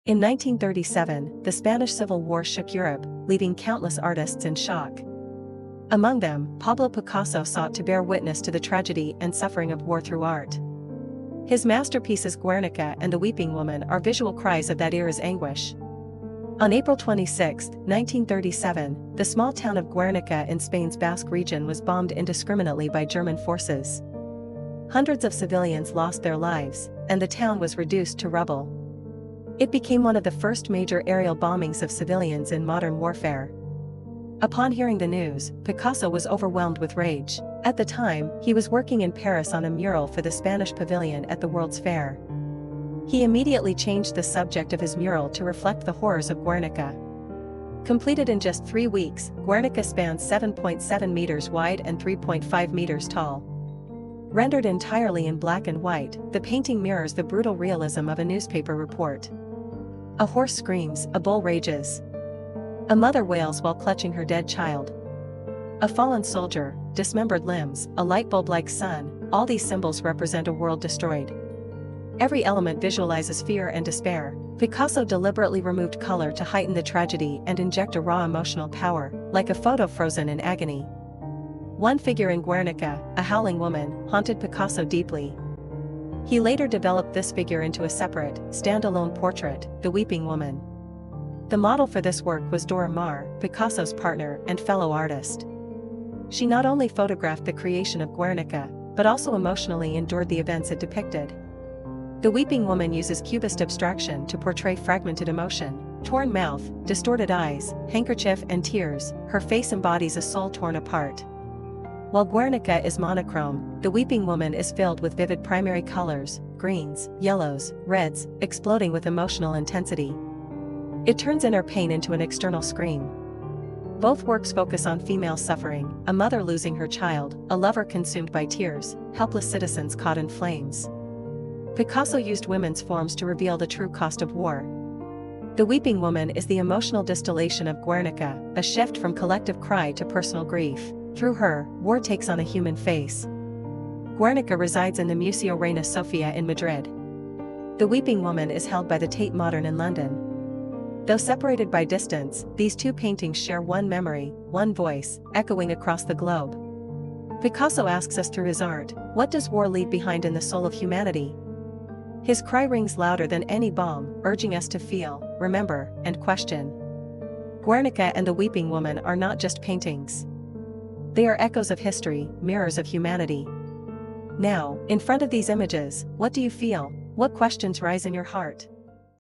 In 1937, the Spanish Civil War shook Europe, leaving countless artists in shock. Among them, Pablo Picasso sought to bear witness to the tragedy and suffering of war through art. His masterpieces Guernica and The Weeping Woman are visual cries of that era's anguish. On April 26, 1937, the small town of Guernica in Spain's Basque region was bombed indiscriminately by German forces. Hundreds of civilians lost their lives, and the town was reduced to rubble. It became one of the first major aerial bombings of civilians in modern warfare. Upon hearing the news, Picasso was overwhelmed with rage. At the time, he was working in Paris on a mural for the Spanish pavilion at the World's Fair. He immediately changed the subject of his mural to reflect the horrors of Guernica. Completed in just 3 weeks, Guernica spans 7.7 meters wide and 3.5 meters tall. Rendered entirely in black and white, the painting mirrors the brutal realism of a newspaper report. A horse screams, a bull rages. A mother wails while clutching her dead child. A fallen soldier, dismembered limbs, a light bulb-like sun, all these symbols represent a world destroyed. Every element visualizes fear and despair. Picasso deliberately removed color to heighten the tragedy and inject a raw emotional power, like a photo frozen in agony. One figure in Guernica, a howling woman, haunted Picasso deeply. He later developed this figure into a separate, standalone portrait, The Weeping Woman. The model for this work was Dora Maar, Picasso's partner and fellow artist. She not only photographed the creation of Guernica, but also emotionally endured the events it depicted. The Weeping Woman uses Cubist abstraction to portray fragmented emotion, torn mouth, distorted eyes, handkerchief and tears. Her face embodies a soul torn apart. While Guernica is monochrome, The Weeping Woman is filled with vivid primary colors, greens, yellows, reds, exploding with emotional intensity. It turns inner pain into an external scream. Both works focus on female suffering, a mother losing her child, a lover consumed by tears, helpless citizens caught in flames. Picasso used women's forms to reveal the true cost of war. The Weeping Woman is the emotional distillation of Guernica, a shift from collective cry to personal grief. Through her, war takes on a human face. Guernica resides in the Museo Reina Sofia in Madrid. The Weeping Woman is held by the Tate Modern in London. Though separated by distance, these two paintings share one memory, one voice, echoing across the globe. Picasso asks us through his art, what does war leave behind in the soul of humanity? His cry rings louder than any bomb, urging us to feel, remember, and question. Guernica and The Weeping Woman are not just paintings. They are echoes of history, mirrors of humanity. Now, in front of these images, what do you feel? What questions rise in your heart?